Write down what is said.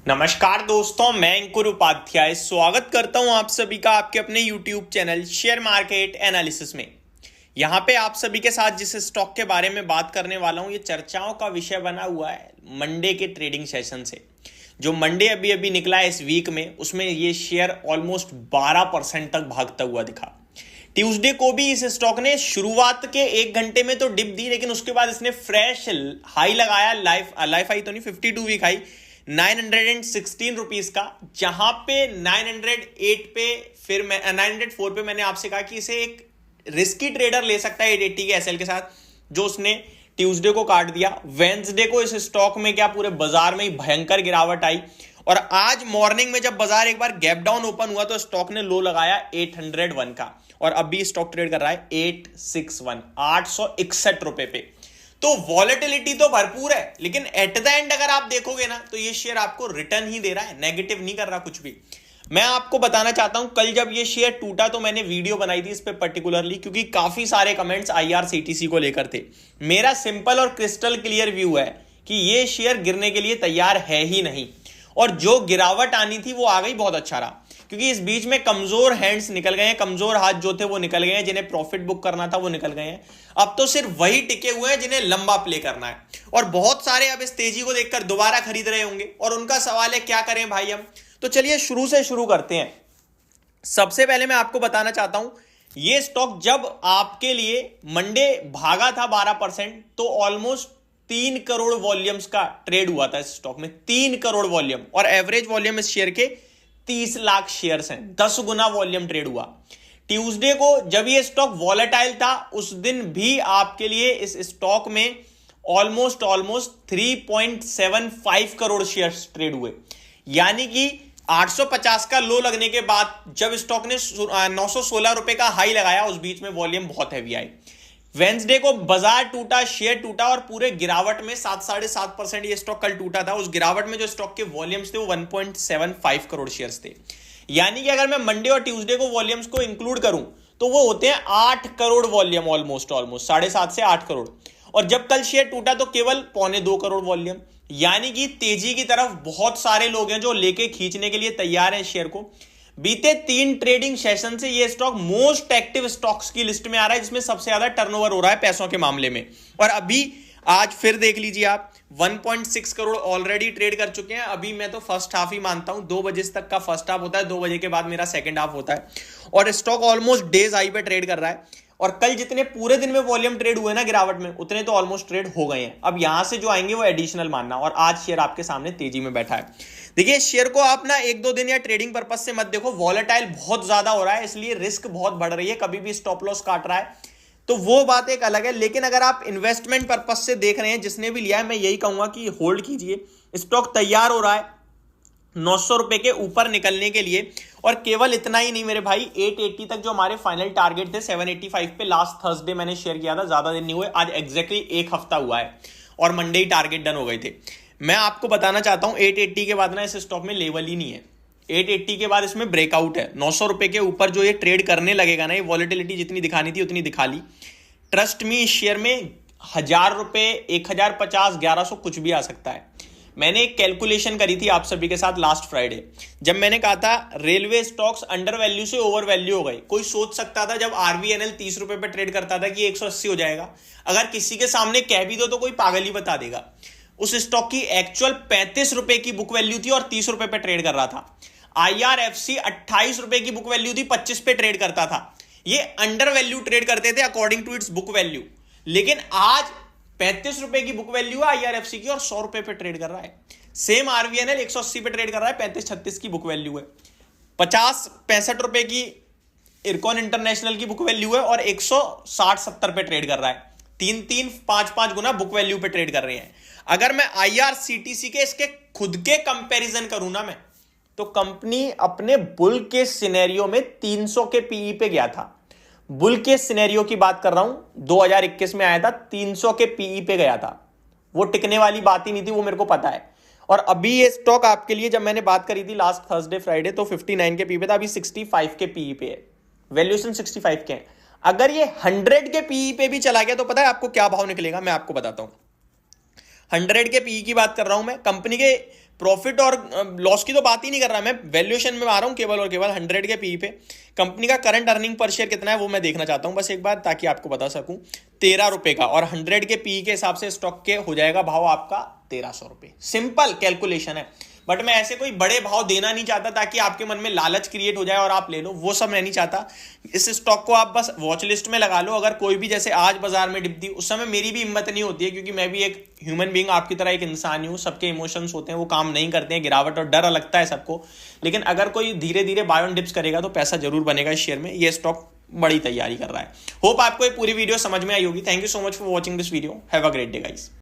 नमस्कार दोस्तों, मैं अंकुर उपाध्याय स्वागत करता हूं आप सभी का आपके अपने YouTube channel share market analysis में। यहां पे आप सभी के साथ जिस स्टॉक के बारे में बात करने वाला हूं, ये चर्चाओं का विषय बना हुआ है मंडे के ट्रेडिंग सेशन से। जो मंडे अभी अभी निकला है इस वीक में, उसमें ये शेयर ऑलमोस्ट 12% तक भागता हुआ दिखा। ट्यूसडे को भी इस स्टॉक ने शुरुआत के 1 घंटे में तो डिप दी, लेकिन उसके बाद इसने फ्रेश हाई लगाया, लाइफ हाई तो नहीं, 52 वीक हाई 916 रुपीज का, जहां पे 908 पे, फिर मैं 904 पे मैंने आपसे कहा कि इसे एक रिस्की ट्रेडर ले सकता है 880 के एसएल के साथ, जो उसने ट्यूसडे को काट दिया। वेंसडे को इस स्टॉक में क्या पूरे बाजार में ही भयंकर गिरावट आई, और आज मॉर्निंग में जब बाजार एक बार गैप डाउन ओपन हुआ तो स्टॉक ने लो लगाया 801 का, और अभी स्टॉक ट्रेड कर रहा है 861 रुपए पे। तो वॉलेटिलिटी तो भरपूर है, लेकिन एट द एंड अगर आप देखोगे ना, तो ये शेयर आपको रिटर्न ही दे रहा है, नेगेटिव नहीं कर रहा कुछ भी। मैं आपको बताना चाहता हूं, कल जब ये शेयर टूटा तो मैंने वीडियो बनाई थी इस पे पर्टिकुलरली, क्योंकि काफी सारे कमेंट्स आईआरसीटीसी को लेकर थे। मेरा सिंपल और क्रिस्टल क्लियर व्यू है कि ये शेयर गिरने के लिए तैयार है ही नहीं, और जो गिरावट आनी थी वो आ गई, बहुत अच्छा रहा, क्योंकि इस बीच में कमजोर हैंड्स निकल गए हैं, कमजोर हाथ जो थे वो निकल गए हैं, जिन्हें प्रॉफिट बुक करना था वो निकल गए हैं। अब तो सिर्फ वही टिके हुए हैं जिन्हें लंबा प्ले करना है, और बहुत सारे अब इस तेजी को देखकर दोबारा खरीद रहे होंगे, और उनका सवाल है क्या करें भाई हम। तो चलिए शुरू से शुरू करते हैं। सबसे पहले मैं आपको बताना चाहता हूं, ये स्टॉक जब आपके लिए मंडे भागा था 12%, तो ऑलमोस्ट 3 करोड़ वॉल्यूम्स का ट्रेड हुआ था इस स्टॉक में, 3 करोड़ वॉल्यूम, और एवरेज वॉल्यूम इस शेयर के 30 लाख शेयर्स हैं, 10 गुना वॉल्यूम ट्रेड हुआ। ट्यूसडे को जब ये स्टॉक वॉलेटाइल था, उस दिन भी आपके लिए इस स्टॉक में ऑलमोस्ट 3.75 करोड़ शेयर्स ट्रेड हुए, यानी कि 850 का लो लगने के बाद जब स्टॉक ने 916 रुपए का हाई लगाया, उस बीच में वॉल्यूम बहुत हैवी आई। वेंसडे को बाजार टूटा, शेयर टूटा, और पूरे गिरावट में 7.5% ये स्टॉक कल टूटा था। उस गिरावट में जो स्टॉक के वॉल्यूम्स थे वो 1.75 करोड़ शेयर्स थे, यानी कि अगर मैं मंडे और ट्यूसडे को वॉल्यूम्स को इंक्लूड करूं तो वो होते हैं 8 करोड़ वॉल्यूम, ऑलमोस्ट 7.5 से 8 करोड़। और जब कल शेयर टूटा तो केवल 1.25 करोड़ वॉल्यूम, यानी कि तेजी की तरफ बहुत सारे लोग हैं जो लेके खींचने के लिए तैयार हैं शेयर को। बीते 3 ट्रेडिंग सेशन से ये स्टॉक मोस्ट एक्टिव स्टॉक्स की लिस्ट में आ रहा है, जिसमें सबसे ज्यादा टर्नओवर हो रहा है पैसों के मामले में। और अभी आज फिर देख लीजिए आप, 1.6 करोड़ ऑलरेडी ट्रेड कर चुके हैं। अभी मैं तो फर्स्ट हाफ ही मानता हूं, 2 बजे तक का फर्स्ट हाफ होता है, 2 बजे के बाद मेरा सेकंड हाफ होता है, और स्टॉक ऑलमोस्ट डेज हाई पे ट्रेड कर रहा है। और कल जितने पूरे दिन में वॉल्यूम ट्रेड हुए ना गिरावट में, उतने तो ऑलमोस्ट ट्रेड हो गए हैं। अब यहां से जो आएंगे वो एडिशनल मानना, और आज शेयर आपके सामने तेजी में बैठा है। देखिए, शेयर को आप ना 1-2 दिन या ट्रेडिंग पर्पस से मत देखो, वॉलेटाइल बहुत ज्यादा हो रहा है, इसलिए रिस्क बहुत बढ़ रही है, कभी भी स्टॉप लॉस काट रहा है, तो वो बात एक अलग है। लेकिन अगर आप इन्वेस्टमेंट पर्पस से देख रहे हैं, जिसने भी लिया है, मैं यही कहूंगा कि होल्ड कीजिए। स्टॉक तैयार हो रहा है 900 रुपए के ऊपर निकलने के लिए, और केवल इतना ही नहीं मेरे भाई, 880 तक जो हमारे फाइनल टारगेट थे 785 पे, लास्ट थर्सडे मैंने शेयर किया था, ज्यादा दिन नहीं हुए, आज एग्जैक्टली 1 हफ्ता हुआ है, और मंडे ही टारगेट डन हो गए थे। मैं आपको बताना चाहता हूं, 880 के बाद ना इस स्टॉक में लेवल ही नहीं है। 880 के बाद इसमें ब्रेकआउट है। 900 रुपए के ऊपर जो ये ट्रेड करने लगेगा ना, ये वॉलेटिलिटी जितनी दिखानी थी उतनी दिखा ली। ट्रस्ट मी, इस शेयर में 1000 रुपए, 1050, 1100 कुछ भी आ सकता है। मैंने एक कैलकुलेशन करी थी आप सभी के साथ लास्ट फ्राइडे, जब मैंने कहा था रेलवे स्टॉक्स अंडर वैल्यू से ओवर वैल्यू हो गए। कोई सोच सकता था जब आरवीएनएल 30 रुपए पे ट्रेड करता था कि 180 हो जाएगा? अगर किसी के सामने कह भी दो तो कोई पागल ही बता देगा। उस स्टॉक की एक्चुअल 35 रुपए की बुक वैल्यू थी और 30 रुपए पे ट्रेड कर रहा था। आईआरएफसी 28 रुपए की बुक वैल्यू थी, 25 पे ट्रेड करता था। ये अंडर वैल्यू ट्रेड करते थे according to its book value, लेकिन आज 35 रुपए की बुक वैल्यू है आईआरएफसी की और 100 रुपए पे ट्रेड कर रहा है। सेम आरवीएनएल 180 पे ट्रेड कर रहा है, 35-36 की बुक वैल्यू है। 50-65 रुपए की इरकॉन इंटरनेशनल की बुक वैल्यू है और 160-70 पे ट्रेड कर रहा है। 3-3, 5-5 गुना बुक वैल्यू पे ट्रेड कर रहे हैं। अगर मैं आईआरसीटीसी के इसके खुद के कंपैरिजन करूं ना मैं, तो कंपनी अपने बुल के सिनेरियो में 300 के पीई पे गया था। बुल के सिनेरियो की बात कर रहा हूं, 2021 में आया था, 300 के पीई पे गया था। वो टिकने वाली बात ही नहीं थी, वो मेरे को पता है। और अभी ये स्टॉक आपके लिए, जब मैंने बात करी थी लास्ट थर्सडे फ्राइडे, तो 59 के पीई पे था, अभी 65 के पीई पे है, वैल्यूएशन 65 के हैं। अगर ये 100 के पीई पे भी चला गया तो पता है आपको क्या भाव निकलेगा, मैं आपको बताता हूं। 100 के पीई की बात कर रहा हूं मैं। कंपनी के प्रॉफिट और लॉस की तो बात ही नहीं कर रहा, मैं वैल्यूएशन में आ रहा हूं केवल और केवल 100 के पी पे। कंपनी का करंट अर्निंग पर शेयर कितना है वो मैं देखना चाहता हूं बस एक बार, ताकि आपको बता सकूं। 13 रुपए का, और 100 के पी के हिसाब से स्टॉक के हो जाएगा भाव आपका 1300 रुपए। सिंपल कैलकुलेशन है, बट मैं ऐसे कोई बड़े भाव देना नहीं चाहता ताकि आपके मन में लालच क्रिएट हो जाए और आप ले लो, वो सब मैं नहीं चाहता। इस स्टॉक को आप बस वॉच लिस्ट में लगा लो। अगर कोई भी जैसे आज बाजार में डिप दी, उस समय मेरी भी हिम्मत नहीं होती है, क्योंकि मैं भी एक ह्यूमन बीइंग आपकी तरह एक इंसान ही हूं। सबके इमोशंस होते हैं, वो काम नहीं करते हैं, गिरावट और डर लगता है सबको। लेकिन अगर कोई धीरे धीरे बाय ऑन डिप्स करेगा तो पैसा जरूर बनेगा इस शेयर में। ये स्टॉक बड़ी तैयारी कर रहा है। होप आपको ये पूरी वीडियो समझ में आई होगी। Thank you so much for watching this video. Have a great day guys.